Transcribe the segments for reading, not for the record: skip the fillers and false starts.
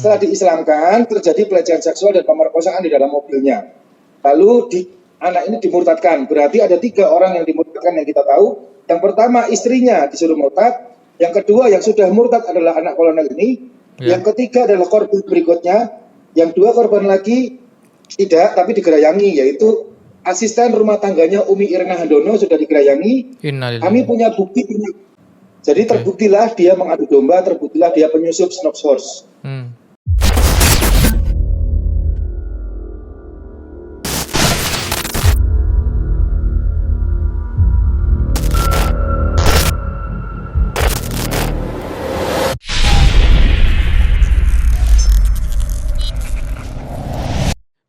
Setelah diislamkan, terjadi pelecehan seksual dan pemerkosaan di dalam mobilnya. Lalu anak ini dimurtadkan. Berarti ada 3 orang yang dimurtadkan yang kita tahu. Yang pertama istrinya disuruh murtad. Yang kedua yang sudah murtad adalah anak kolonel ini. Yang ketiga adalah korban berikutnya. Yang 2 korban lagi tidak, tapi digerayangi, yaitu asisten rumah tangganya Umi Irna Handono sudah digerayangi. Kami punya bukti. Jadi terbuktilah dia mengadu domba, terbuktilah dia penyusup Snox Horse.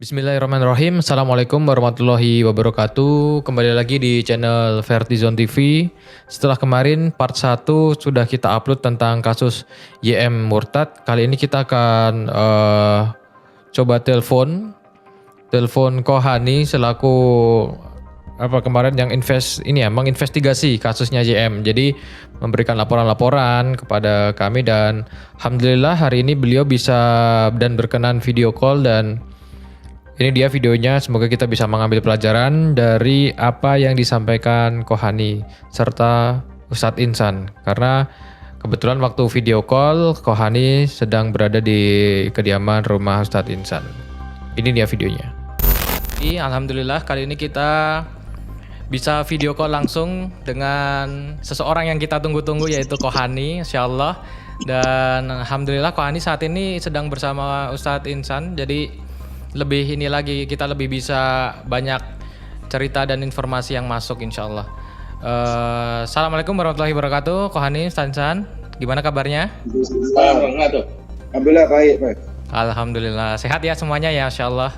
Bismillahirrahmanirrahim. Assalamualaikum warahmatullahi wabarakatuh. Kembali lagi di channel Vertizon TV. Setelah kemarin part 1 sudah kita upload tentang kasus YM Murtad. Kali ini kita akan coba telepon Kohani selaku kemarin yang menginvestigasi kasusnya YM. Jadi memberikan laporan-laporan kepada kami dan alhamdulillah hari ini beliau bisa dan berkenan video call dan ini dia videonya, semoga kita bisa mengambil pelajaran dari apa yang disampaikan Kohani serta Ustadz Insan. Karena kebetulan waktu video call Kohani sedang berada di kediaman rumah Ustadz Insan. Ini dia videonya. Alhamdulillah kali ini kita bisa video call langsung dengan seseorang yang kita tunggu-tunggu yaitu Kohani, insyaallah. Dan alhamdulillah Kohani saat ini sedang bersama Ustadz Insan. Jadi kita lebih bisa banyak cerita dan informasi yang masuk insyaallah. Assalamualaikum warahmatullahi wabarakatuh. Kohani, Stansan, gimana kabarnya? Alhamdulillah baik. Alhamdulillah sehat ya semuanya ya insyaallah.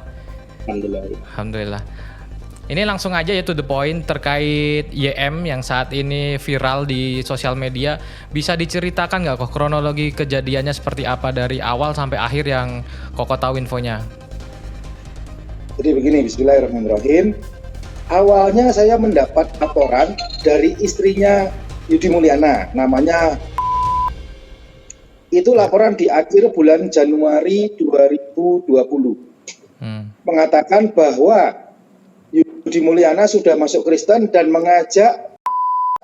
Alhamdulillah. Ini langsung aja ya to the point terkait YM yang saat ini viral di sosial media. Bisa diceritakan nggak kok kronologi kejadiannya seperti apa dari awal sampai akhir yang Koko tahu infonya? Jadi begini, bismillahirrahmanirrahim. Awalnya saya mendapat laporan dari istrinya Yudi Mulyana, namanya. Itu laporan di akhir bulan Januari 2020. Mengatakan bahwa Yudi Mulyana sudah masuk Kristen dan mengajak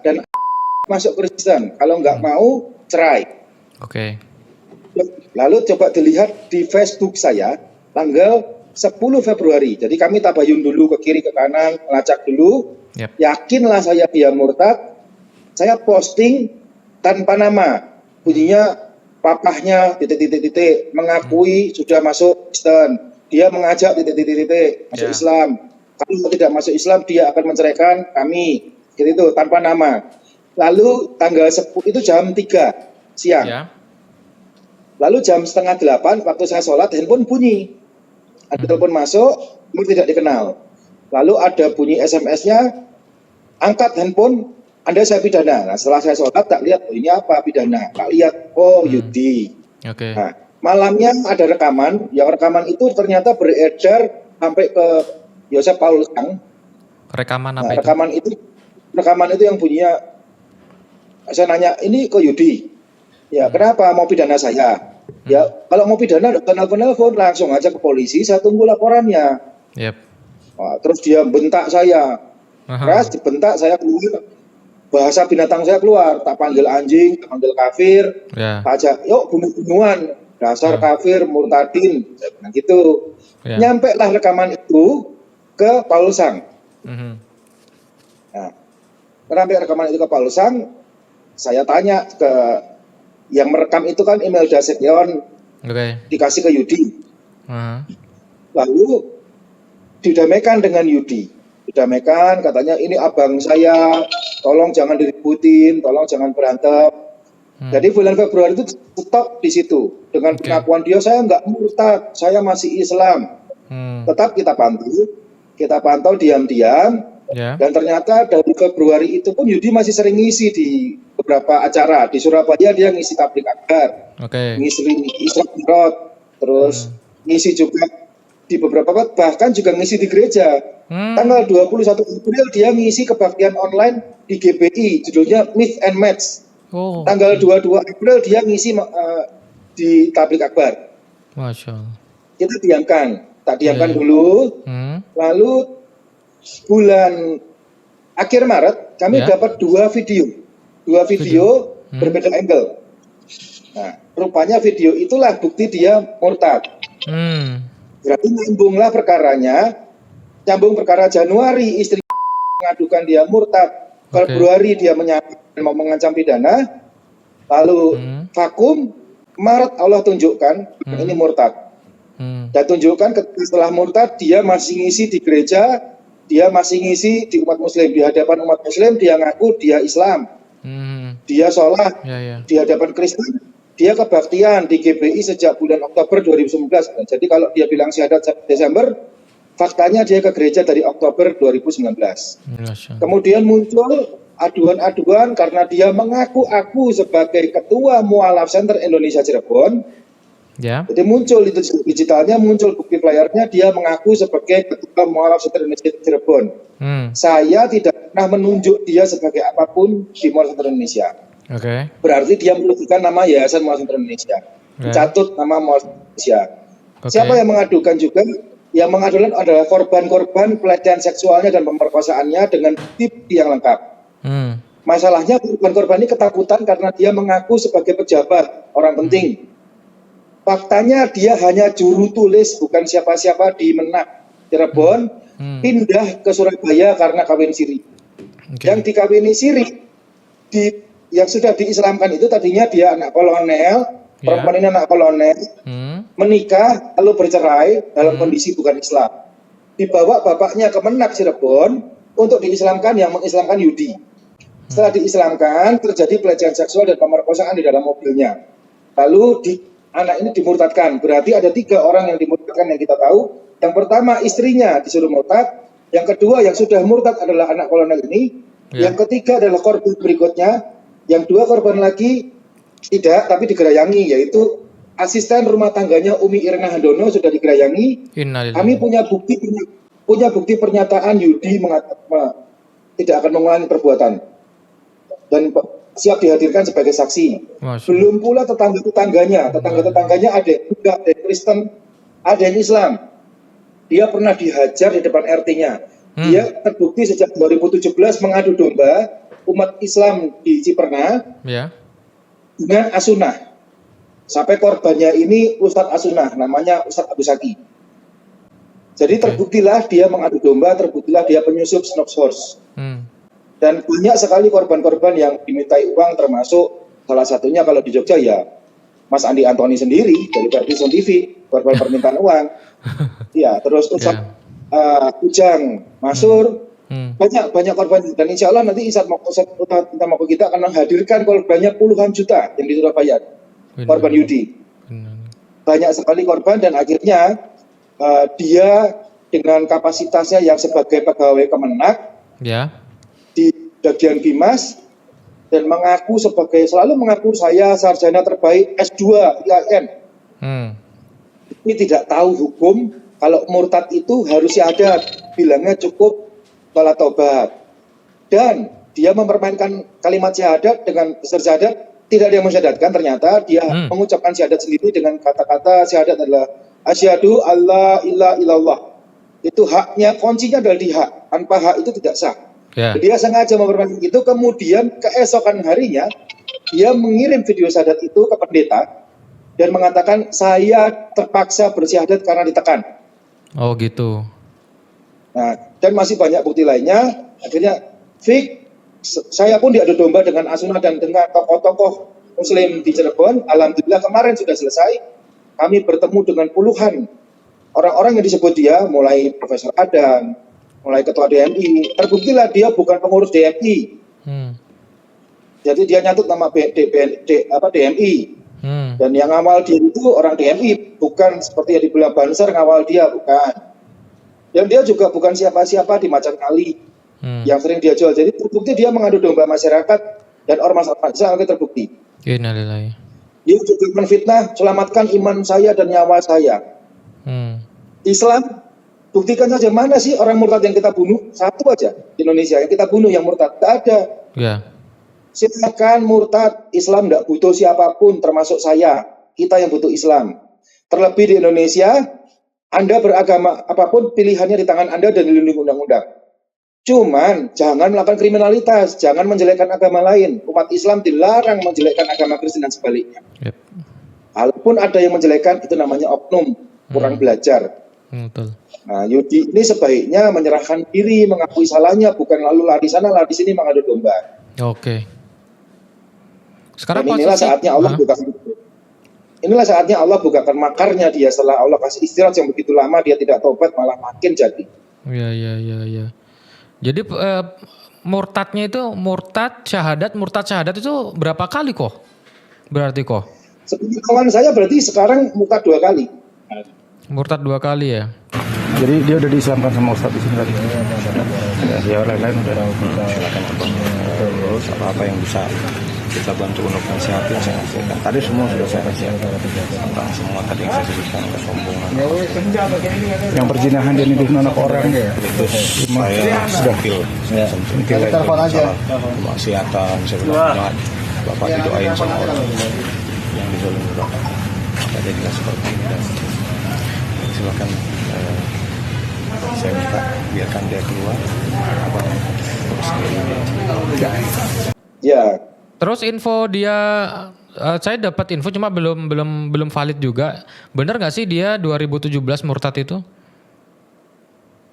dan masuk Kristen. Kalau nggak mau, cerai. Oke. Lalu coba dilihat di Facebook saya, tanggal 10 Februari. Jadi kami tabayun dulu ke kiri ke kanan, ngelacak dulu. Yakinlah saya dia murtad. Saya posting tanpa nama. Bunyinya papahnya titik mengakui sudah masuk Kristen. Dia mengajak titik masuk Islam. Kalau tidak masuk Islam dia akan menceraikan kami. Gitu itu tanpa nama. Lalu tanggal 10 itu jam 3 siang. Lalu jam 7:30 waktu saya sholat handphone bunyi. Ada telepon masuk, tidak dikenal. Lalu ada bunyi SMS-nya, angkat handphone, Anda saya pidana. Nah, setelah saya sholat, tak lihat, ini apa pidana? Tak lihat, Yudi. Nah, malamnya ada rekaman, yang rekaman itu ternyata beredar sampai ke Yosef Paul Sang. Rekaman apa itu? Rekaman itu yang bunyinya, saya nanya, ini ke Yudi. Ya, kenapa mau pidana saya? Ya, kalau mau pidana telepon langsung aja ke polisi, saya tunggu laporannya. Wah, terus dia bentak saya. Keras dibentak, saya keluar. Bahasa binatang saya keluar, tak panggil anjing, tak panggil kafir. Aja, yuk bunuh-bunuhan, dasar kafir, murtadin. Nah gitu. Nyampe lah rekaman itu ke Paul Sang. Nah, sampai rekaman itu ke Paul Sang, saya tanya ke yang merekam itu kan Imelda Setyon, dikasih ke Yudi. Lalu didamaikan dengan Yudi. Didamaikan, katanya ini abang saya, tolong jangan diributin, tolong jangan berantem. Jadi bulan Februari itu stop di situ. Dengan pengakuan dia, saya nggak murtad, saya masih Islam. Tetap kita pantau diam-diam. Dan ternyata dari Februari itu pun Yudi masih sering ngisi di beberapa acara. Di Surabaya dia ngisi tablik akbar, ngisi Isra Mi'raj, terus ngisi juga di beberapa bahkan juga ngisi di gereja. Tanggal 21 April dia ngisi kebaktian online di GBI, judulnya Myth and Match. Tanggal 22 April dia ngisi di tablik akbar. Masya Allah. Kita diamkan, tak diamkan Iya. dulu. Lalu bulan akhir Maret kami Ya. dapat dua video berbeda angle. Nah, rupanya video itulah bukti dia murtad. Berarti nyambung perkara Januari istri mengadukan dia murtad, Februari dia mau mengancam pidana, lalu vakum, Maret Allah tunjukkan ini murtad. Dan tunjukkan setelah murtad dia masih ngisi di gereja, dia masih ngisi di umat muslim, di hadapan umat muslim dia ngaku dia Islam. Dia sholat di hadapan Kristen, dia kebaktian di GBI sejak bulan Oktober 2019. Jadi kalau dia bilang syahadat Desember, faktanya dia ke gereja dari Oktober 2019. Kemudian muncul aduan-aduan karena dia mengaku sebagai ketua Mualaf Center Indonesia Cirebon. Ya. Jadi muncul itu digitalnya, muncul bukti flyernya, dia mengaku sebagai ketua Mualaf Center Indonesia Cirebon. Saya tidak pernah menunjuk dia sebagai apapun di Mualaf Center Indonesia. Berarti dia menyebutkan nama Yayasan Mualaf Center Indonesia, catut nama Mualaf Center Indonesia. Siapa yang mengadukan juga? Yang mengadukan adalah korban-korban pelecehan seksualnya dan pemerkosaannya dengan bukti yang lengkap. Masalahnya korban-korban ini ketakutan karena dia mengaku sebagai pejabat, orang penting. Faktanya dia hanya juru tulis, bukan siapa-siapa di Menak Cirebon, pindah ke Surabaya karena kawin siri. Yang dikawini siri, yang sudah diislamkan itu tadinya dia anak kolonel, perempuan ini anak kolonel, menikah lalu bercerai dalam kondisi bukan Islam. Dibawa bapaknya ke Menak Cirebon untuk diislamkan, yang mengislamkan Yudi. Setelah diislamkan, terjadi pelecehan seksual dan pemerkosaan di dalam mobilnya. Lalu anak ini dimurtadkan. Berarti ada 3 orang yang dimurtadkan yang kita tahu. Yang pertama istrinya disuruh murtad. Yang kedua yang sudah murtad adalah anak kolonel ini. Yang ketiga adalah korban berikutnya. Yang 2 korban lagi tidak, tapi digerayangi, yaitu asisten rumah tangganya Umi Irna Handono sudah digerayangi. Kami punya bukti pernyataan Yudi mengatakan tidak akan mengulangi perbuatan dan siap dihadirkan sebagai saksi. Belum pula tetangga-tetangganya ada yang Buddha, ada yang Kristen, ada yang Islam. Dia pernah dihajar di depan RT-nya. Dia terbukti sejak 2017 mengadu domba umat Islam di Ciperna dengan Asunah. Sampai korbannya ini Ustadz Asunah, namanya Ustadz Abu Saki. Jadi terbuktilah dia mengadu domba, terbuktilah dia penyusup Snox Horse. Dan banyak sekali korban-korban yang dimintai uang, termasuk salah satunya kalau di Jogja ya Mas Andi Antoni sendiri dari Vertizon TV, korban permintaan uang. Ya, terus Ustadz Ujang Masur, banyak korban. Dan insya Allah nanti Ustadz Mako kita akan menghadirkan korbannya puluhan juta yang di Surabaya, korban Yudi. Banyak sekali korban dan akhirnya dia dengan kapasitasnya yang sebagai pegawai Kemenak di bagian Bimas dan selalu mengaku saya sarjana terbaik S2 IAIN. Ini tidak tahu hukum kalau murtad itu harus syahadat, bilangnya cukup sholat tobat. Dan dia mempermainkan kalimat syahadat dengan syahadat, tidak ada yang mensyahadatkan, ternyata dia mengucapkan syahadat sendiri dengan kata-kata syahadat adalah asyhadu alla ilaha illallah. Itu haknya, kuncinya adalah di hak. Tanpa hak itu tidak sah. Dia sengaja mempermainkan itu, kemudian keesokan harinya dia mengirim video syahadat itu ke pendeta dan mengatakan saya terpaksa bersyahadat karena ditekan. Oh gitu. Nah, dan masih banyak bukti lainnya. Akhirnya saya pun diadu domba dengan Asunah dan dengan tokoh-tokoh Muslim di Cirebon. Alhamdulillah kemarin sudah selesai. Kami bertemu dengan puluhan orang-orang yang disebut dia, mulai Profesor Adam, mulai Ketua DMI. Terbuktilah dia bukan pengurus DMI. Jadi dia nyatut nama DMI. Dan yang ngawal dia itu orang DMI, bukan seperti yang dibilang Banser ngawal dia, bukan. Dan dia juga bukan siapa-siapa di Macan Kali yang sering dia jual. Jadi terbukti dia mengadu domba masyarakat dan ormas-ormas Islam terbukti. Dia juga menfitnah, selamatkan iman saya dan nyawa saya. Islam, buktikan saja mana sih orang murtad yang kita bunuh? Satu aja di Indonesia yang kita bunuh yang murtad, tidak ada. Silakan murtad, Islam tidak butuh siapapun termasuk saya. Kita yang butuh Islam. Terlebih di Indonesia, Anda beragama apapun pilihannya di tangan Anda dan dilindungi undang-undang. Cuman jangan melakukan kriminalitas, jangan menjelekkan agama lain. Umat Islam dilarang menjelekkan agama Kristen dan sebaliknya. Yep. Walaupun ada yang menjelekkan, itu namanya oknum, kurang belajar. Betul. Nah, Yudi ini sebaiknya menyerahkan diri, mengakui salahnya, bukan lalu lari sana, lari sini mengadu domba. Oke. Sekarang Dan inilah saatnya Allah bukakan makarnya dia setelah Allah kasih istirahat yang begitu lama, dia tidak tobat malah makin jadi. Iya. Jadi murtad syahadat itu berapa kali kok? Berarti kok? Sepengetahuan saya berarti sekarang murtad 2 kali. Murtad 2 kali ya? Jadi dia udah diislamkan sama Ustadz di sini tadi. Ya lain-lain udah silakan terus apa yang bisa kita bantu untuk nasihatin saya nasihatkan. Tadi semua sudah saya nasihatkan tentang semua tadi yang saya sebutkan kesombongan. Yang perzinahan dia nuduh anak orang ya. Itu saya sudah sentil telepon aja. Kemaksiatan saya bilang Bapak didoain sama orang yang dizalimi Bapak. Jadilah seperti ini dan silakan saya minta biarkan dia keluar Ya. Terus info dia saya dapat info cuma belum valid juga. Benar nggak sih dia 2017 murtad itu?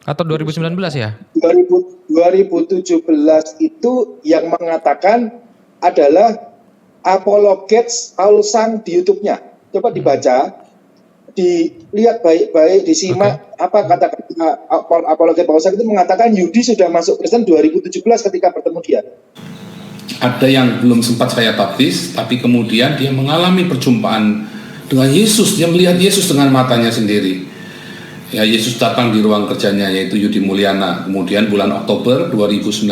Atau 2019 ya? 2017 itu yang mengatakan adalah apologets Paulsan di YouTube-nya. Coba dibaca, dilihat baik-baik, disimak apa kata-kata apologet Paulsan itu mengatakan Yudi sudah masuk Kristen 2017 ketika bertemu dia. Ada yang belum sempat saya baptis, tapi kemudian dia mengalami perjumpaan dengan Yesus. Dia melihat Yesus dengan matanya sendiri. Ya, Yesus datang di ruang kerjanya yaitu Yudi Mulyana. Kemudian bulan Oktober 2019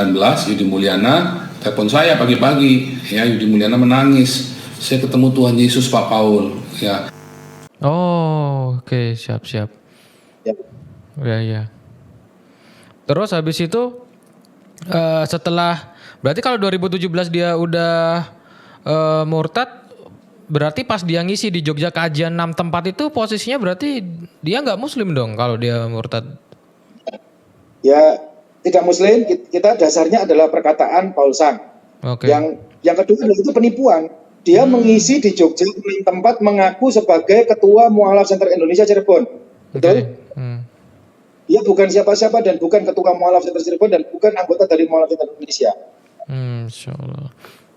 Yudi Mulyana telepon saya pagi-pagi. Ya, Yudi Mulyana menangis. Saya ketemu Tuhan Yesus Pak Paul. Ya. Oh, oke, siap. Ya. Terus habis itu setelah berarti kalau 2017 dia udah murtad, berarti pas dia ngisi di Jogja kajian 6 tempat itu posisinya berarti dia nggak muslim dong kalau dia murtad? Ya, tidak muslim. Kita dasarnya adalah perkataan Paulsan. Okay. Yang kedua itu penipuan. Dia mengisi di Jogja 6 tempat mengaku sebagai Ketua Mualaf Center Indonesia Cirebon. Betul? Dia bukan siapa-siapa dan bukan Ketua Mualaf Center Cirebon dan bukan anggota dari Mualaf Center Indonesia. Insyaallah.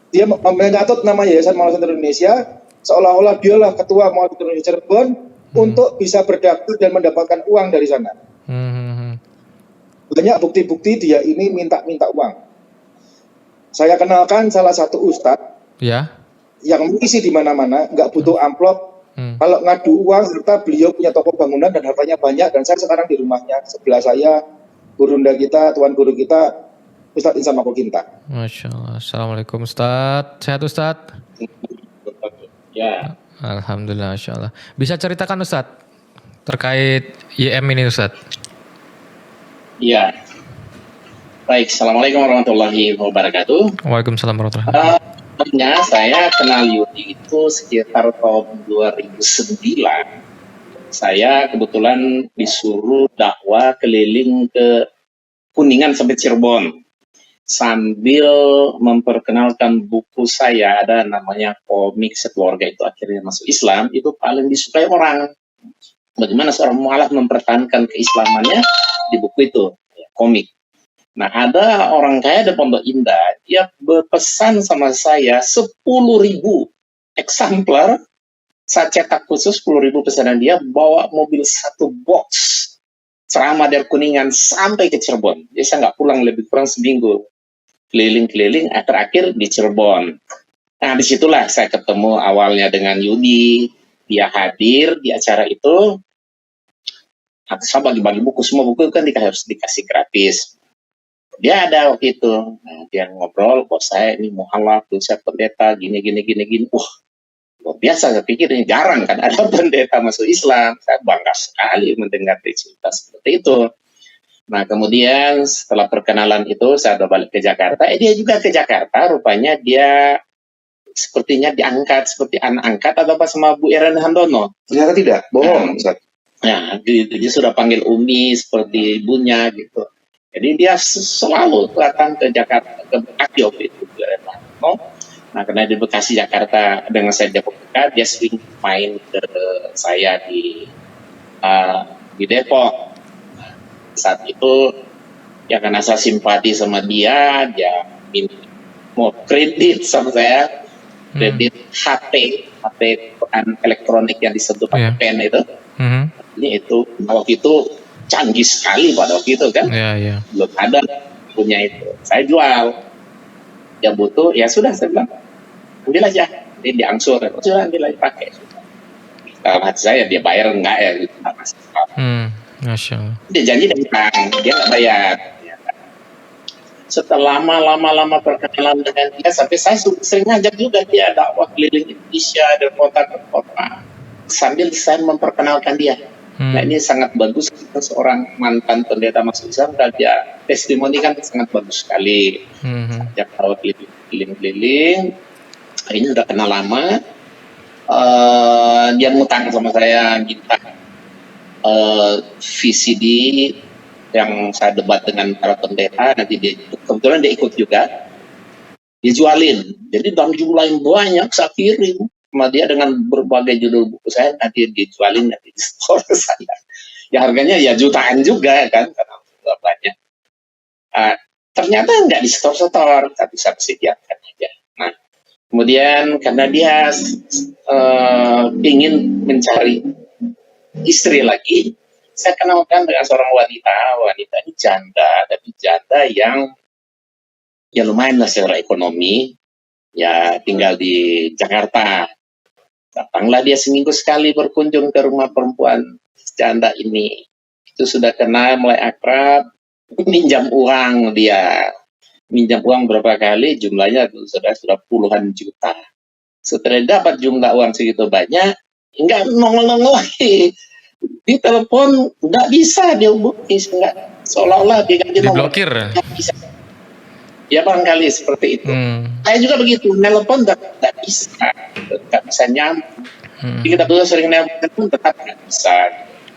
Dia mencatat nama Yayasan Mualaf Center Indonesia seolah-olah dialah Ketua Mualaf Center Indonesia Cirebon untuk bisa berdaftar dan mendapatkan uang dari sana. Banyak bukti-bukti dia ini minta uang. Saya kenalkan salah satu ustadz yang mengisi di mana-mana, nggak butuh amplop. Kalau ngadu uang, serta beliau punya toko bangunan dan hartanya banyak. Dan saya sekarang di rumahnya, sebelah saya, gurunda kita, tuan guru kita, Ustadz Insan Makokinta. Masya Allah. Assalamualaikum Ustadz. Sehat Ustadz? Ya. Alhamdulillah, Masya Allah. Bisa ceritakan Ustadz terkait YM ini Ustadz? Iya. Baik, Assalamualaikum warahmatullahi wabarakatuh. Waalaikumsalam warahmatullahi wabarakatuh. Saya kenal Yudi itu sekitar tahun 2009. Saya kebetulan disuruh dakwah keliling ke Kuningan sampai Cirebon. Sambil memperkenalkan buku saya, ada namanya Komik Sekeluarga Itu Akhirnya Masuk Islam, itu paling disukai orang. Bagaimana seorang mualaf mempertahankan keislamannya di buku itu, komik. Nah, ada orang kaya di Pondok Indah, dia berpesan sama saya 10.000 eksemplar. Saya cetak khusus 10.000 pesanan dia, bawa mobil 1 box ceramah dari Kuningan sampai ke Cirebon. Jadi saya nggak pulang, lebih kurang seminggu. Keliling-keliling, terakhir di Cirebon. Nah, disitulah saya ketemu awalnya dengan Yudi. Dia hadir di acara itu. Saya bagi-bagi buku, semua buku kan harus dikasih gratis. Dia ada waktu itu, dia ngobrol, bos saya ini mualaf, saya pendeta, gini. Wah, luar biasa, saya pikir ini jarang kan ada pendeta masuk Islam. Saya bangga sekali mendengar cerita seperti itu. Nah, kemudian setelah perkenalan itu, saya udah balik ke Jakarta. Dia juga ke Jakarta, rupanya dia sepertinya diangkat seperti anak angkat atau pas sama Bu Irene Handono. Ternyata tidak, bohong. Nah, dia sudah panggil Umi seperti ibunya gitu. Jadi dia selalu datang ke Jakarta, ke Bekasi waktu itu. Nah, karena di Bekasi Jakarta dengan saya Joko dekat, dia sering main ke saya di Depok. Saat itu ya karena saya simpati sama dia mau kredit sama saya, kredit HP elektronik yang disentuh pakai pen itu. Ini itu waktu itu canggih sekali pada waktu itu kan, belum ada punya itu. Saya jual, dia butuh, ya sudah saya bilang ambil aja, ini diangsur, sudah ambil aja pakai. Dalam hati saya dia bayar enggak ya gitu, Masya Allah. Dia janji datang, dia nggak bayar. Setelah lama perkenalan dengan dia, sampai saya sering ngajak juga dia dakwah keliling Indonesia dan kota ke kota, sambil saya memperkenalkan dia. Nah ini sangat bagus, seorang mantan pendeta masuk Islam, dan dia testimoni kan sangat bagus sekali. Ajak dakwah keliling, ini udah kenal lama. Dia ngutang sama saya, minta VCD yang saya debat dengan para pendeta, nanti dia kebetulan dia ikut juga, dia jualin. Jadi dalam jumlah yang banyak saya kirim sama dia dengan berbagai judul buku saya, nanti dia jualin nanti di store saya. Ya harganya ya jutaan juga kan, karena banyak. Ternyata nggak di store, tapi saya sediakan aja. Nah, kemudian karena dia ingin mencari istri lagi, saya kenalkan dengan seorang wanita ini janda, tapi janda yang ya lumayan lah secara ekonomi, ya tinggal di Jakarta. Datanglah dia seminggu sekali berkunjung ke rumah perempuan janda ini. Itu sudah kenal, mulai akrab, minjam uang dia. Minjam uang berapa kali, jumlahnya sudah puluhan juta. Setelah dapat jumlah uang segitu banyak, enggak nongol-nongol lagi. Di telepon nggak bisa dia hubungi, nggak, seolah-olah dia ganti nomor. Diblokir. Nggak bisa. Ya barangkali seperti itu. Saya juga begitu, nelpon nggak bisa nyambung. Jadi kita dulu sering nelpon pun tetap nggak bisa.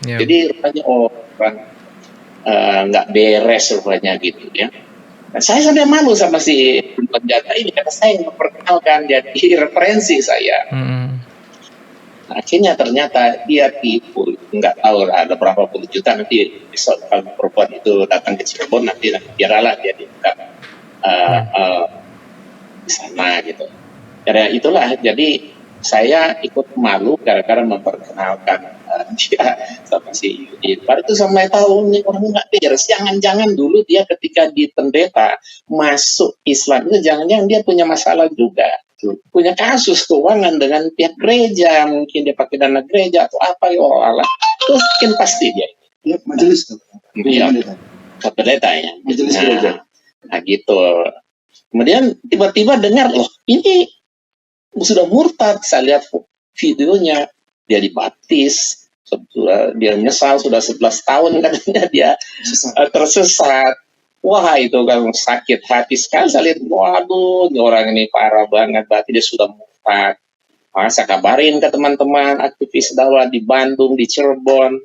Jadi rupanya orang nggak beres rupanya gitu ya. Nah, saya sampai malu sama si penjata ini karena saya yang memperkenalkan jadi referensi saya. Akhirnya ternyata dia tipu, nggak tahu ada berapa puluh juta, nanti besok kalau perempuan itu datang ke Cirebon nanti biarlah dia dibuka di sana gitu. Karena itulah, jadi saya ikut malu gara-gara memperkenalkan dia sama si Yudi. Baru itu sampai tahu nih orang nggak beres. Jangan-jangan dulu dia ketika di pendeta masuk Islam itu jangan-jangan dia punya masalah juga. Punya kasus keuangan dengan pihak gereja, mungkin dia pakai dana gereja atau apa, ya Allah, terus mungkin pasti dia. Ya, majelis tuh. Iya, pendeta ya. Majelis gereja. Nah gitu. Kemudian tiba-tiba dengar, loh ini sudah murtad. Saya lihat videonya, dia dibaptis, dia menyesal sudah 11 tahun katanya dia tersesat. Wah itu kan sakit hati sekali, saya lihat, waduh ini orang ini parah banget, berarti dia sudah murtad. Saya kabarin ke teman-teman aktivis dakwah di Bandung, di Cirebon,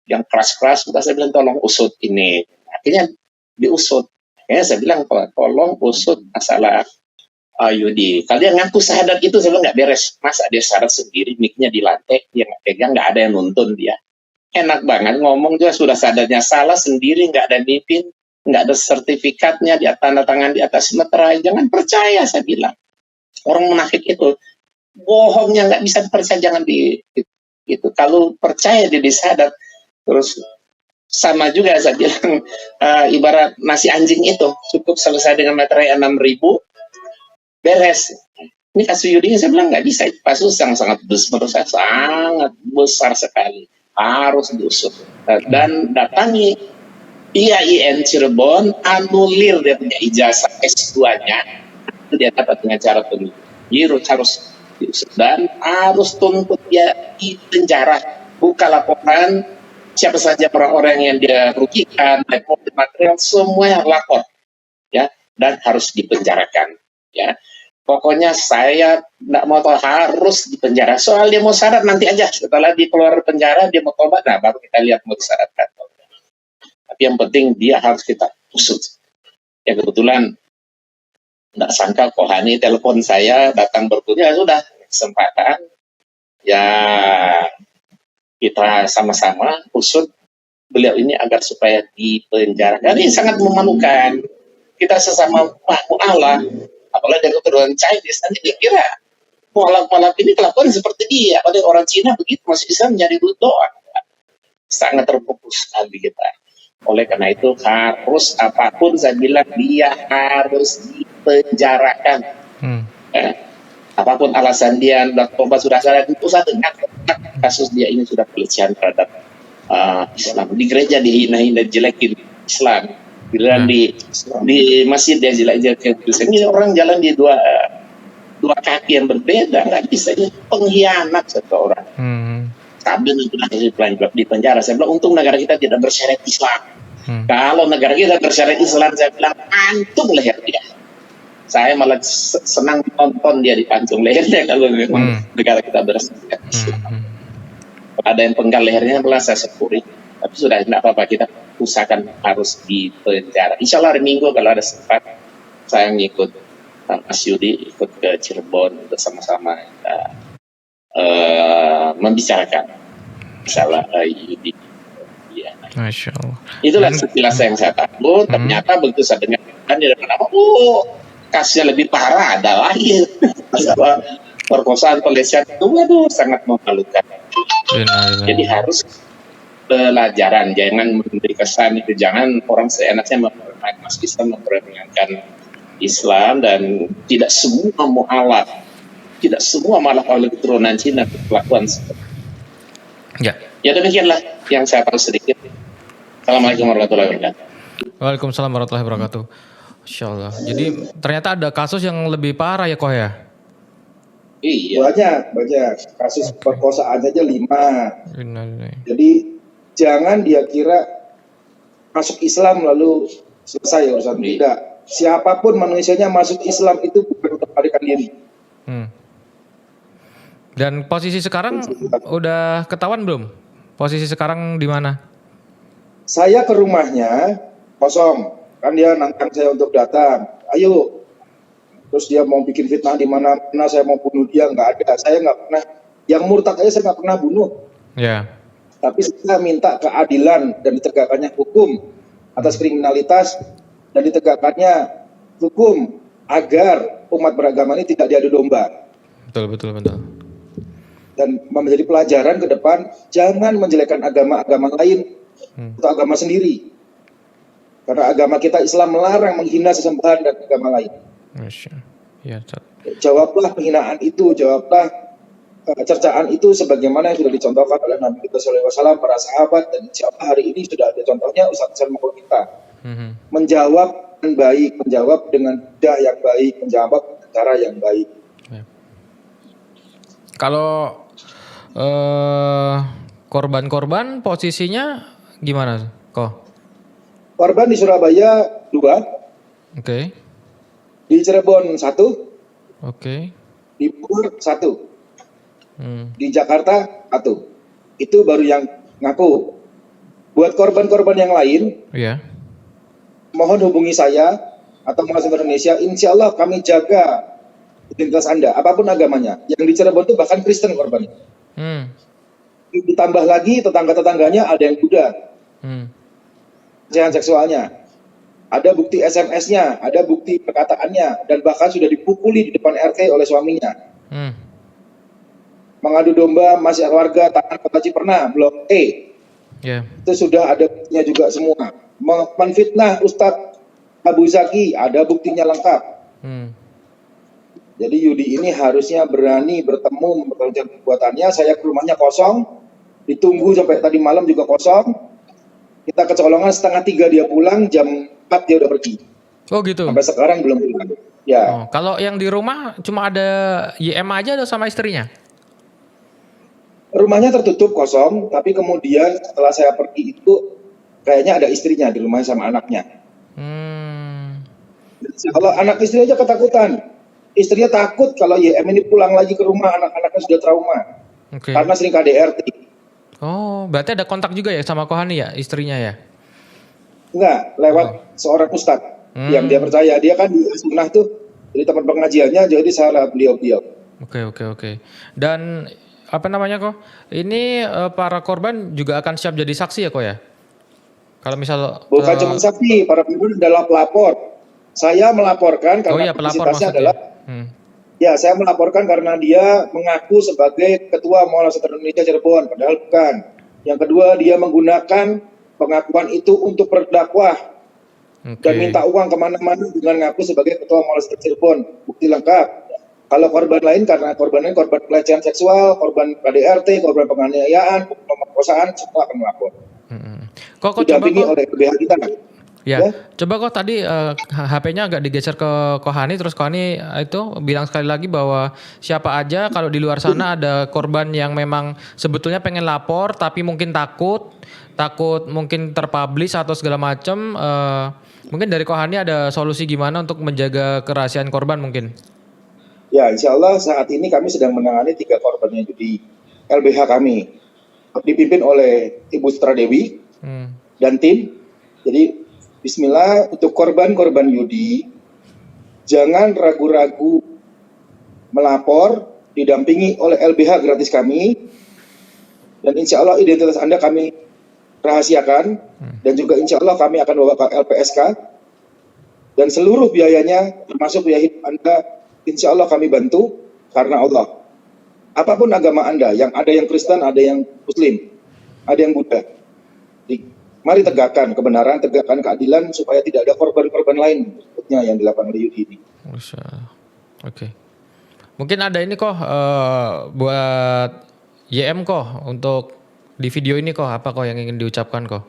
yang keras-keras, saya bilang tolong usut ini. Akhirnya diusut. Akhirnya saya bilang tolong usut masalah Yudi. Kalau dia ngaku syahadat itu saya bilang nggak beres. Masa dia syahadat sendiri, mic-nya di lantai, dia nggak pegang, nggak ada yang nuntun dia. Enak banget ngomong juga sudah syahadatnya salah sendiri, nggak ada mimpin. Nggak ada sertifikatnya, dia tanda tangan di atas meterai, jangan percaya, saya bilang. Orang munafik itu bohongnya nggak bisa dipercaya, jangan itu. Kalau percaya dia disyahadat, terus sama juga saya bilang, ibarat nasi anjing itu cukup selesai dengan meterai 6.000, beres. Ini kasus Yudi saya bilang nggak bisa, kasus yang sangat besar, menurut saya sangat besar sekali, harus diusut dan datangi IAIN Cirebon, anulir dia punya ijazah S2-nya, itu dia dapat dengan cara penyuruh, harus diusut dan harus tuntut dia di penjara, buka laporan siapa saja orang-orang yang dia rugikan, baik mobil material, semua yang lapor, ya, dan harus dipenjarakan, ya. Pokoknya saya tidak mau tahu, harus di penjara. Soal dia mau syarat nanti aja. Setelah dia keluar penjara, dia mau tobat, nah baru kita lihat mau disyaratkan. Tapi yang penting dia harus kita usut. Ya kebetulan tidak sangka Kohani telepon saya, datang berkunjung, ya sudah, kesempatan. Ya kita sama-sama usut beliau ini agar supaya dipenjarakan. Ini sangat memalukan. Kita sesama makhluk Allah, apalagi dari keturunan Chinese, nanti dia kira mualaf-mualaf ini kelakuan seperti dia. Oleh orang Cina begitu, masih bisa mencari duit doang. Sangat terfokus sekali kita. Oleh karena itu harus apapun saya bilang dia harus dipenjarakan. Apapun alasan dia sudah sadar, itu satu kasus dia ini sudah pelecehan terhadap Islam. Di gereja dihina-hina, jelekin Islam. Bila di masjid dia jelek-jelekin Kristen. Ini orang jalan di dua kaki yang berbeda, nggak bisa. Ini pengkhianat satu orang. Sambil di penjara. Saya bilang untung negara kita tidak bersyariat Islam. Kalau negara kita bersyariat Islam, saya bilang antum leher dia. Saya malah senang nonton dia dipancung lehernya kalau memang negara kita bersyariat Islam. Kalau ada yang penggal lehernya, malah saya syukuri. Tapi sudah tidak apa-apa, kita usahakan harus di penjara. Insya Allah hari Minggu kalau ada sempat, saya ngikut Mas Yudi ikut ke Cirebon untuk sama-sama membicarakan masalah Yudi. Ya. Masya Allah. Itulah sekilas yang saya takut. Ternyata begitu saya dengar dia kenapa? Kasusnya lebih parah ada lagi. Masalah perkosaan, pelecehan itu, waduh, sangat memalukan. Jadi harus pelajaran, jangan memberi kesan itu, jangan orang seenaknya mempermainkan Mas Islam, mempermainkan Islam, dan tidak semua mu'alaf, tidak semua malah oleh keturunan Cina perlakuan seperti ya demikianlah yang saya tahu sedikit. Assalamualaikum warahmatullahi wabarakatuh. Waalaikumsalam warahmatullahi wabarakatuh. Masya Allah. Jadi ternyata ada kasus yang lebih parah ya, Koh ya? Iya. Banyak. Kasus perkosaan saja 5. Jadi jangan dia kira masuk Islam lalu selesai urusan. Tidak. Siapapun manusianya masuk Islam itu bukan untuk melarikan diri. Dan posisi sekarang udah ketahuan belum? Posisi sekarang di mana? Saya ke rumahnya kosong. Kan dia nantang saya untuk datang. Ayo. Terus dia mau bikin fitnah di mana-mana, saya mau bunuh dia, nggak ada. Saya nggak pernah, yang murtad aja saya nggak pernah bunuh. Ya. Tapi saya minta keadilan dan ditegakkannya hukum atas kriminalitas dan ditegakkannya hukum agar umat beragama ini tidak diadu domba. Betul. Dan menjadi pelajaran ke depan, jangan menjelekkan agama-agama lain atau agama sendiri. Karena agama kita Islam melarang menghina sesembahan dan agama lain. Ya, jawablah penghinaan itu, jawablah cercaan itu sebagaimana yang sudah dicontohkan oleh Nabi kita SAW, para sahabat, dan insya Allah hari ini sudah ada contohnya Ustaz Salmukul kita. Menjawab dengan baik, menjawab dengan mudah yang baik, menjawab dengan cara yang baik. Kalau korban-korban posisinya gimana, Koh? Korban di Surabaya 2. Oke. Di Cirebon 1. Oke. Di Bogor 1. Di Jakarta 1. Itu baru yang ngaku. Buat korban-korban yang lain, mohon hubungi saya atau mahasiswa Indonesia. Insya Allah kami jaga identitas Anda, apapun agamanya. Yang di Cirebon itu bahkan Kristen korban. Ditambah lagi tetangga-tetangganya ada yang Buddha. Pelecehan seksualnya. Ada bukti SMS-nya, ada bukti perkataannya, dan bahkan sudah dipukuli di depan RT oleh suaminya. Mengadu domba masih warga Taman Kota Ciperna, Blok E. Itu sudah ada buktinya juga semua. Menfitnah Ustadz Abu Zaki, ada buktinya lengkap. Jadi Yudi ini harusnya berani bertemu, mempertanggungjawabkan perbuatannya. Saya ke rumahnya kosong, ditunggu sampai tadi malam juga kosong. Kita kecolongan 2:30 dia pulang, jam 4 dia udah pergi. Oh gitu. Sampai sekarang belum pulang. Ya. Kalau yang di rumah cuma ada YM aja atau sama istrinya? Rumahnya tertutup kosong, tapi kemudian setelah saya pergi itu kayaknya ada istrinya di rumahnya sama anaknya. Kalau anak istri aja ketakutan. istrinya takut kalau YM ini pulang lagi ke rumah, anak-anaknya sudah trauma. Karena sering KDRT. Oh, berarti ada kontak juga ya sama Kohani ya, istrinya ya? Enggak, lewat seorang ustadz yang dia percaya. Dia kan di Sunnah tuh, jadi tempat pengajiannya, jadi salah beliau-beliau. Oke. Dan apa namanya kok? Ini para korban juga akan siap jadi saksi ya kok ya? Kalau misal bukan cuma saksi, para korban adalah pelapor. Saya melaporkan karena kapasitasnya adalah ya, saya melaporkan karena dia mengaku sebagai ketua Mualaf Santri Indonesia Cirebon, padahal bukan. Yang kedua, dia menggunakan pengakuan itu untuk berdakwah dan minta uang kemana-mana dengan ngaku sebagai ketua Mualaf Santri Cirebon. Bukti lengkap. Kalau korban lain karena korban pelecehan seksual, korban KDRT, korban penganiayaan, pemerkosaan, semua akan melapor. Kok didampingi oleh KBH kita. Ya, coba kok tadi HP-nya agak digeser ke Kohani, terus Kohani itu bilang sekali lagi bahwa siapa aja kalau di luar sana ada korban yang memang sebetulnya pengen lapor tapi mungkin takut mungkin terpublish atau segala macam, mungkin dari Kohani ada solusi gimana untuk menjaga kerahasiaan korban mungkin? Ya, insya Allah saat ini kami sedang menangani 3 korban yang di LBH kami, dipimpin oleh Ibu Sutra Dewi dan tim. Jadi bismillah, untuk korban-korban judi, jangan ragu-ragu melapor, didampingi oleh LBH gratis kami, dan insya Allah identitas Anda kami rahasiakan, dan juga insya Allah kami akan bawa ke LPSK, dan seluruh biayanya, termasuk biaya hidup Anda, insya Allah kami bantu, karena Allah. Apapun agama Anda, yang ada yang Kristen, ada yang Muslim, ada yang Buddha. Mari tegakkan kebenaran, tegakkan keadilan supaya tidak ada korban-korban lain berikutnya yang dilakukan oleh Yudi ini. Oke. Mungkin ada ini kok buat YM kok untuk di video ini kok apa kok yang ingin diucapkan kok?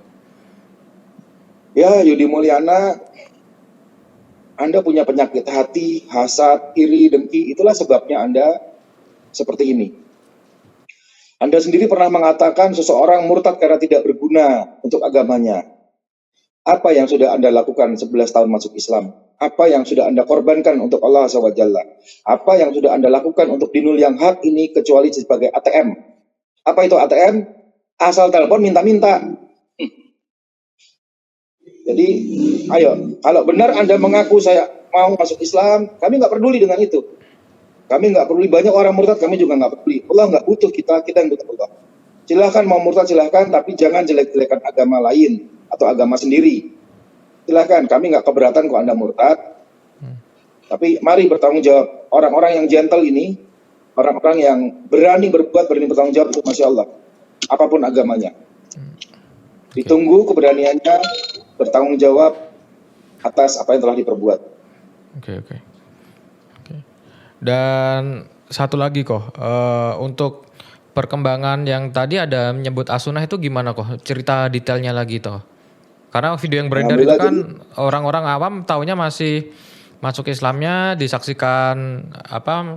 Ya, Yudi Mulyana, Anda punya penyakit hati, hasad, iri, dengki, itulah sebabnya Anda seperti ini. Anda sendiri pernah mengatakan seseorang murtad karena tidak berguna untuk agamanya. Apa yang sudah Anda lakukan 11 tahun masuk Islam? Apa yang sudah Anda korbankan untuk Allah SWT? Apa yang sudah Anda lakukan untuk dinul yang hak ini kecuali sebagai ATM? Apa itu ATM? Asal telepon minta-minta. Jadi, ayo, kalau benar Anda mengaku saya mau masuk Islam, kami nggak peduli dengan itu. Kami nggak peduli, banyak orang murtad, kami juga nggak peduli. Allah nggak butuh kita yang butuh Allah. Silahkan mau murtad silahkan, tapi jangan jelek-jelekan agama lain atau agama sendiri. Silahkan, kami nggak keberatan kalau Anda murtad. Tapi mari bertanggung jawab. Orang-orang yang gentle ini, orang-orang yang berani berbuat, berani bertanggung jawab, itu Masya Allah. Apapun agamanya. Ditunggu keberaniannya, bertanggung jawab atas apa yang telah diperbuat. Oke. Dan satu lagi kok, untuk perkembangan yang tadi ada menyebut As-Sunnah itu gimana kok? Cerita detailnya lagi toh. Karena video yang beredar itu kan orang-orang awam taunya masih masuk Islamnya disaksikan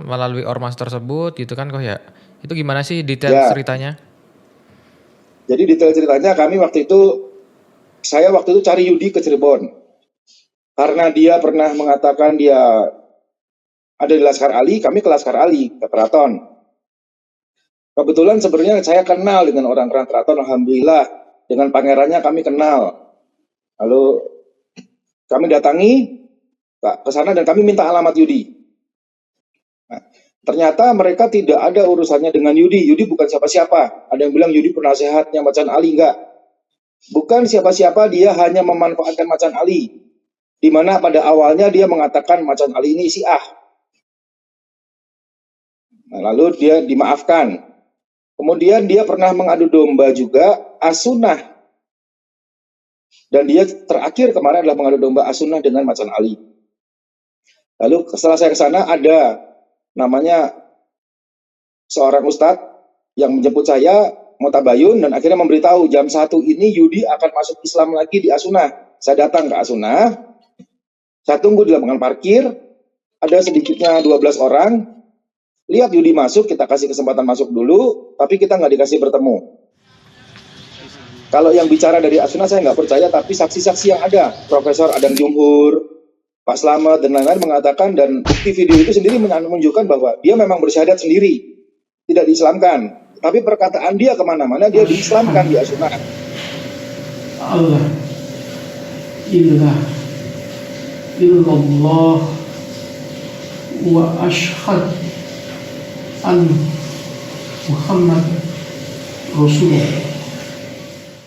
melalui ormas tersebut gitu kan kok ya. Itu gimana sih detail ceritanya? Jadi detail ceritanya saya waktu itu cari Yudi ke Cirebon. Karena dia pernah mengatakan dia ada di Laskar Ali, kami ke Laskar Ali, ke Keraton. Kebetulan sebenarnya saya kenal dengan orang-orang Keraton, alhamdulillah. Dengan pangerannya kami kenal. Lalu kami datangi ke sana dan kami minta alamat Yudi. Nah, ternyata mereka tidak ada urusannya dengan Yudi. Yudi bukan siapa-siapa. Ada yang bilang Yudi penasehatnya Macan Ali, enggak. Bukan siapa-siapa, dia hanya memanfaatkan Macan Ali. Di mana pada awalnya dia mengatakan Macan Ali ini Syiah. Nah, lalu dia dimaafkan. Kemudian dia pernah mengadu domba juga As-Sunnah. Dan dia terakhir kemarin adalah mengadu domba As-Sunnah dengan Macan Ali. Lalu setelah saya ke sana ada namanya seorang ustadz yang menjemput saya mau tabayun dan akhirnya memberitahu jam 1 ini Yudi akan masuk Islam lagi di As-Sunnah. Saya datang ke As-Sunnah. Saya tunggu di lapangan parkir. Ada sedikitnya 12 orang. Lihat Yudi masuk, kita kasih kesempatan masuk dulu, tapi kita nggak dikasih bertemu. Kalau yang bicara dari As-Sunnah saya nggak percaya, tapi saksi-saksi yang ada, Profesor Adam Jumhur, Pak Slamet dan lain-lain mengatakan, dan bukti video itu sendiri menunjukkan bahwa dia memang bersyahadat sendiri, tidak diislamkan. Tapi perkataan dia kemana-mana dia diislamkan, di as-sunnah. Allah illallah wa ashhad an Muhammad Rasulullah.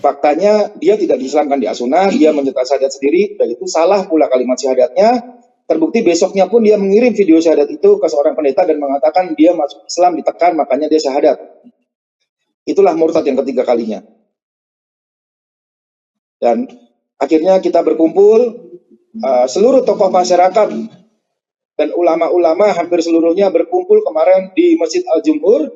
Faktanya dia tidak diislamkan di as-sunnah, dia menyatakan syahadat sendiri, dan itu salah pula kalimat syahadatnya. Terbukti besoknya pun dia mengirim video syahadat itu ke seorang pendeta dan mengatakan dia masuk Islam, ditekan makanya dia syahadat. Itulah murtad yang ketiga kalinya. Dan akhirnya kita berkumpul, seluruh tokoh masyarakat dan ulama-ulama hampir seluruhnya berkumpul kemarin di Masjid Al-Jumhur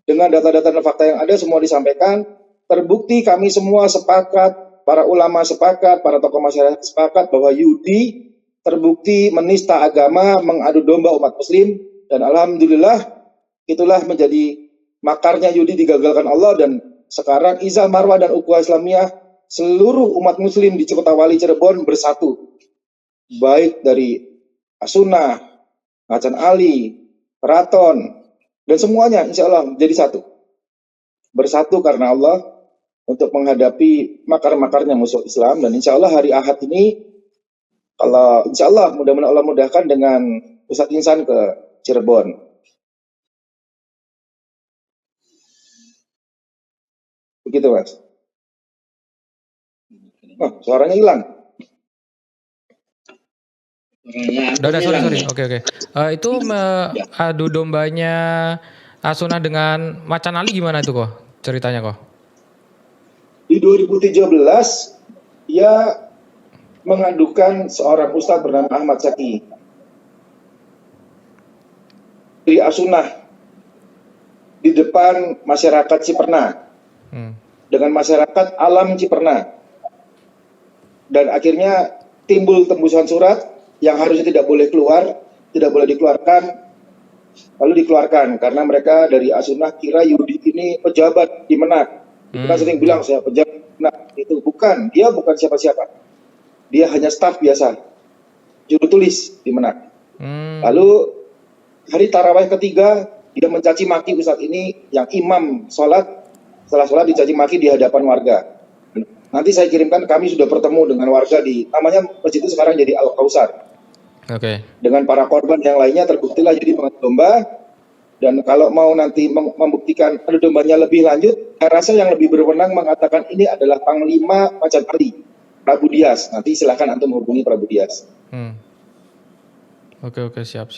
dengan data-data dan fakta yang ada semua disampaikan. Terbukti kami semua sepakat, para ulama sepakat, para tokoh masyarakat sepakat bahwa Yudi terbukti menista agama, mengadu domba umat muslim, dan alhamdulillah itulah menjadi makarnya Yudi digagalkan Allah. Dan sekarang Izal Marwah dan Ukhuwah Islamiyah, seluruh umat muslim di Cikotawali Cirebon bersatu, baik dari as-sunnah, Macan Ali, Keraton, dan semuanya insya Allah menjadi satu, bersatu karena Allah untuk menghadapi makar-makarnya musuh Islam. Dan insya Allah hari Ahad ini, kalau insya Allah mudah-mudahan Allah mudahkan dengan Ustadz Insan ke Cirebon. Begitu Mas. Oh, suaranya hilang. Udah, sorry. Oke. Itu adu dombanya as-sunnah dengan Macan Ali gimana itu kok ceritanya kok? Di 2017 ia mengadukan seorang ustadz bernama Ahmad Zaki dari as-sunnah di depan masyarakat Ciperna dengan masyarakat alam Ciperna, dan akhirnya timbul tembusan surat yang harusnya tidak boleh keluar, tidak boleh dikeluarkan, lalu dikeluarkan karena mereka dari as-sunnah kira Yudi ini pejabat di Menak. Kita sering bilang saya pejabat. Nah, itu bukan, dia bukan siapa-siapa. Dia hanya staf biasa, juru tulis di Menak. Lalu hari tarawih ketiga dia mencaci maki ustadz ini yang imam sholat, setelah sholat dicaci maki di hadapan warga. Nanti saya kirimkan, kami sudah bertemu dengan warga di, namanya masjid itu sekarang jadi Al-Kausar. Dengan para korban yang lainnya terbuktilah jadi pengadu domba. Dan kalau mau nanti membuktikan adu dombanya lebih lanjut, saya rasa yang lebih berwenang mengatakan ini adalah Panglima Macan Ali, Prabu Dias. Nanti silakan antum hubungi Prabu Dias. Oke, siap.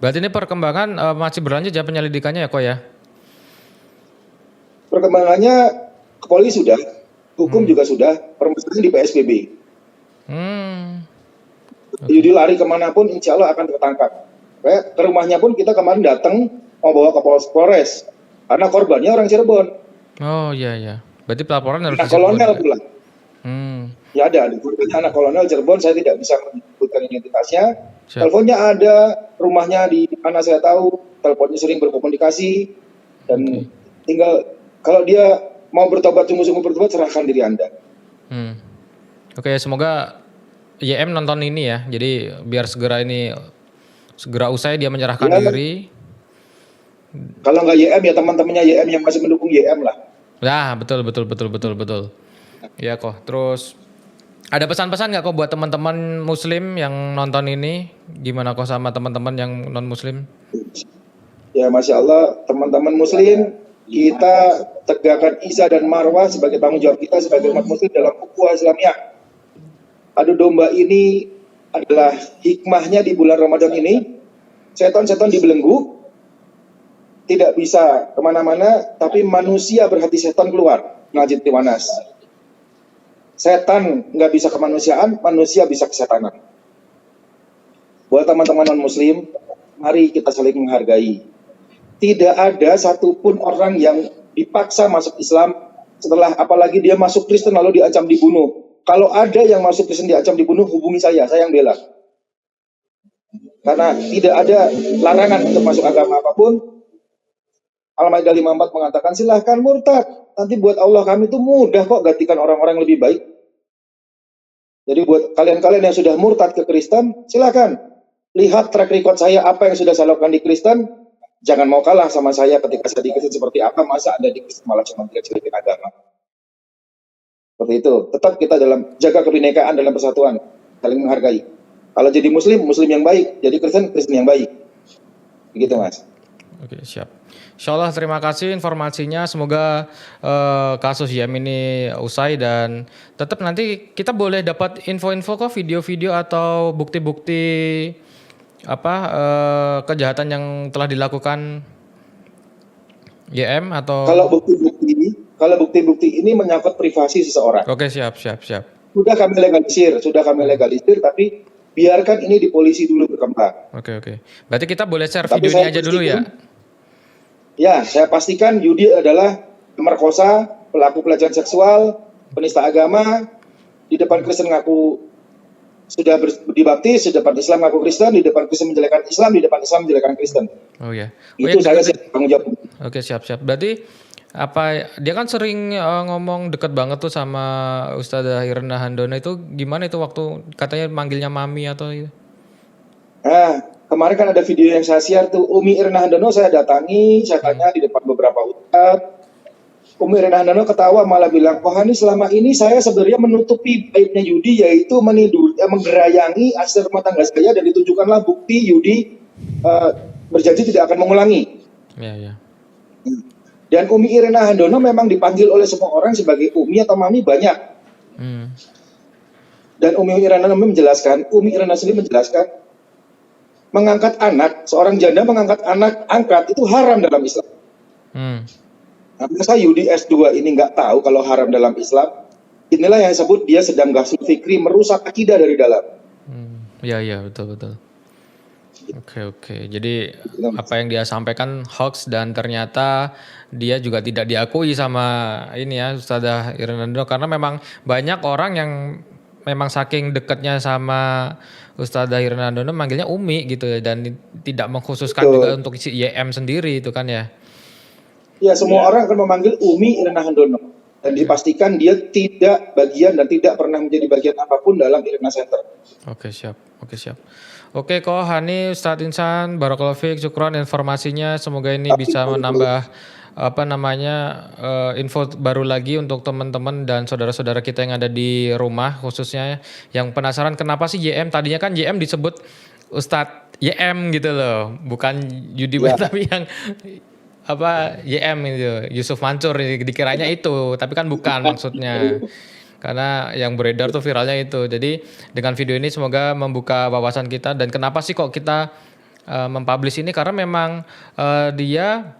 Berarti ini perkembangan masih berlanjut ya penyelidikannya ya kok ya? Perkembangannya ke polisi sudah, hukum juga sudah, permasalahan di PSBB. Jadi lari kemanapun insya Allah akan tertangkap. Ke rumahnya pun kita kemarin datang mau bawa ke Polres karena korbannya orang Cirebon. Oh iya. Berarti pelaporan harus anak kolonel pula. Ya ada korbannya anak kolonel Cirebon, saya tidak bisa menyebutkan identitasnya. Teleponnya ada, rumahnya di mana saya tahu, teleponnya sering berkomunikasi, dan tinggal kalau dia mau bertobat, sungguh-sungguh bertobat, serahkan diri Anda. Oke, semoga YM nonton ini ya, jadi biar segera usai dia menyerahkan diri. Kalau nggak YM ya teman-temannya YM yang masih mendukung YM lah. Nah, betul. Ya kok. Terus ada pesan-pesan nggak kok buat teman-teman Muslim yang nonton ini? Gimana kok sama teman-teman yang non Muslim? Ya, Masya Allah, teman-teman Muslim, kita tegakkan Iza dan Marwah sebagai tanggung jawab kita sebagai umat Muslim dalam ukhuwah Islamiyah. Adu domba ini adalah hikmahnya di bulan Ramadan ini. Setan-setan dibelenggu, tidak bisa kemana-mana, tapi manusia berhati setan keluar. Najib Tiwanas. Setan nggak bisa kemanusiaan, manusia bisa kesetanan. Buat teman-teman non-muslim, mari kita saling menghargai. Tidak ada satupun orang yang dipaksa masuk Islam, setelah apalagi dia masuk Kristen lalu diancam dibunuh. Kalau ada yang masuk Kristen diancam dibunuh, hubungi saya yang bela. Karena tidak ada larangan untuk masuk agama apapun. Al-Maidah 54 mengatakan, silahkan murtad. Nanti buat Allah kami itu mudah kok gantikan orang-orang lebih baik. Jadi buat kalian-kalian yang sudah murtad ke Kristen, silakan lihat track record saya apa yang sudah saya lakukan di Kristen. Jangan mau kalah sama saya ketika saya di Kristen seperti apa, masa Anda di Kristen malah cuma jelek-jelekin agama. Seperti itu. Tetap kita dalam jaga kebinekaan dalam persatuan, saling menghargai. Kalau jadi Muslim yang baik, jadi Kristen yang baik. Begitu Mas. Oke, siap. Insyaallah terima kasih informasinya. Semoga kasus YM ini usai dan tetap nanti kita boleh dapat info-info kok, video-video atau bukti-bukti kejahatan yang telah dilakukan YM atau kalau bukti-bukti ini menyangkut privasi seseorang. Oke, siap. Sudah kami legalisir, tapi biarkan ini di polisi dulu berkembang. Oke. Berarti kita boleh share videonya aja dulu ya? Ya, saya pastikan Yudi adalah pemerkosa, pelaku pelecehan seksual, penista agama, di depan Kristen ngaku sudah dibaptis, di depan Islam ngaku Kristen, di depan Kristen menjelekan Islam, di depan Islam menjelekan Kristen. Oh ya. Itu saya tanggung jawab. Oke, siap. Berarti dia kan sering ngomong deket banget tuh sama Ustadzah Irna Handono, itu gimana itu waktu katanya manggilnya mami atau itu? Kemarin kan ada video yang saya share tuh, Umi Irna Handono saya datangi, saya tanya di depan beberapa ustadz. Umi Irna Handono ketawa malah bilang, Kohani selama ini saya sebenarnya menutupi baiknya Yudi, yaitu menggerayangi asal rumah tangga saya, dan ditunjukkanlah bukti Yudi berjanji tidak akan mengulangi. Iya. Dan Umi Irna Handono memang dipanggil oleh semua orang sebagai Umi atau Mami banyak. Dan Umi Irna sendiri menjelaskan, mengangkat anak, seorang janda mengangkat anak angkat itu haram dalam Islam. Nah, masa Yudi S2 ini nggak tahu kalau haram dalam Islam? Inilah yang disebut dia sedang ghasul fikri, merusak akidah dari dalam. Iya, betul. Oke. Jadi apa yang dia sampaikan hoax dan ternyata dia juga tidak diakui sama ini ya Ustadzah Irna Handono, karena memang banyak orang yang memang saking dekatnya sama Ustadzah Irna Handono manggilnya Umi gitu dan tidak mengkhususkan juga untuk si YM sendiri itu kan ya. Ya, semua orang akan memanggil Umi Irna Handono dan dipastikan dia tidak bagian dan tidak pernah menjadi bagian apapun dalam Irna Center. Oke, siap. Oke, Kohani, Ustadz Insan, Barakallahu Fiik, syukron informasinya. Semoga ini bisa menambah info baru lagi untuk teman-teman dan saudara-saudara kita yang ada di rumah, khususnya yang penasaran kenapa sih YM, tadinya kan YM disebut Ustadz YM gitu loh, bukan Yudi tapi yang YM itu Yusuf Mansur, dikiranya itu, tapi kan bukan maksudnya. Karena yang beredar tuh viralnya itu. Jadi dengan video ini semoga membuka wawasan kita, dan kenapa sih kok kita mempublish ini, karena memang dia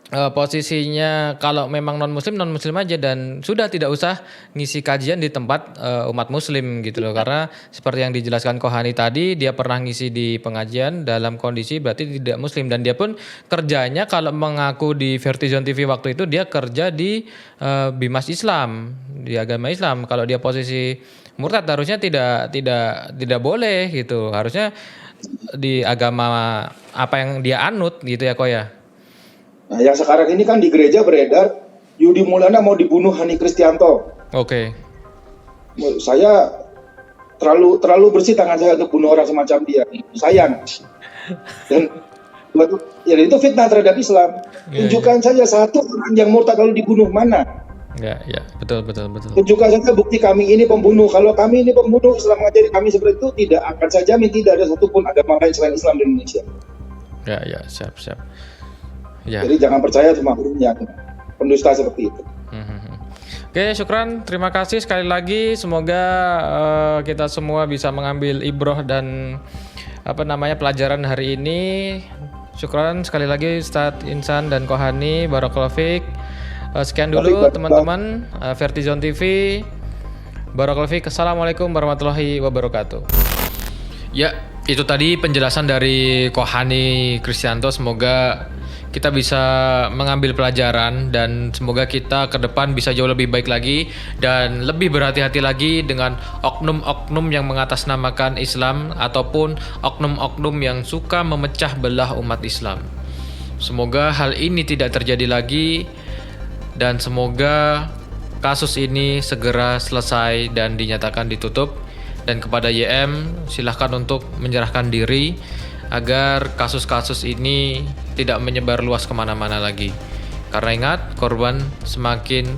posisinya kalau memang non muslim aja, dan sudah tidak usah ngisi kajian di tempat umat muslim gitu loh, karena seperti yang dijelaskan Kohani tadi, dia pernah ngisi di pengajian dalam kondisi berarti tidak muslim, dan dia pun kerjanya kalau mengaku di Vertizon TV waktu itu dia kerja di Bimas Islam, di agama Islam. Kalau dia posisi murtad harusnya tidak boleh gitu, harusnya di agama apa yang dia anut gitu ya kok ya. Nah, yang sekarang ini kan di gereja beredar Yudi Mulyana mau dibunuh Hani Kristianto. Oke. Saya terlalu bersih tangan saya untuk bunuh orang semacam dia. Sayang. Dan itu fitnah terhadap Islam. Tunjukkan saja satu orang yang murtad lalu dibunuh, mana? Ya, betul. Tunjukkan saja bukti kami ini pembunuh. Kalau kami ini pembunuh, Islam mengajari kami seperti itu, tidak akan saya jamin tidak ada satupun agama lain selain Islam di Indonesia. Ya, siap. Ya. Jadi jangan percaya cuma yang pendusta seperti itu. Oke, syukran. Terima kasih sekali lagi. Semoga kita semua bisa mengambil ibroh dan pelajaran hari ini. Syukran sekali lagi Ustadz Insan dan Kohani, Barakallahu Fiik. Sekian dulu teman-teman Vertizon TV. Barakallahu Fiik. Assalamualaikum warahmatullahi wabarakatuh. Ya, itu tadi penjelasan dari Kohani Kristianto. Semoga kita bisa mengambil pelajaran dan semoga kita ke depan bisa jauh lebih baik lagi dan lebih berhati-hati lagi dengan oknum-oknum yang mengatasnamakan Islam ataupun oknum-oknum yang suka memecah belah umat Islam. Semoga hal ini tidak terjadi lagi dan semoga kasus ini segera selesai dan dinyatakan ditutup. Dan kepada YM, silahkan untuk menyerahkan diri agar kasus-kasus ini tidak menyebar luas kemana-mana lagi. Karena ingat, korban semakin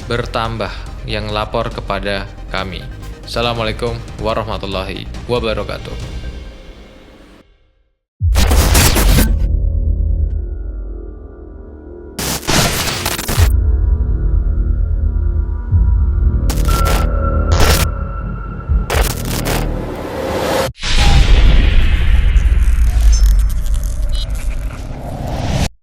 bertambah yang lapor kepada kami. Assalamualaikum warahmatullahi wabarakatuh.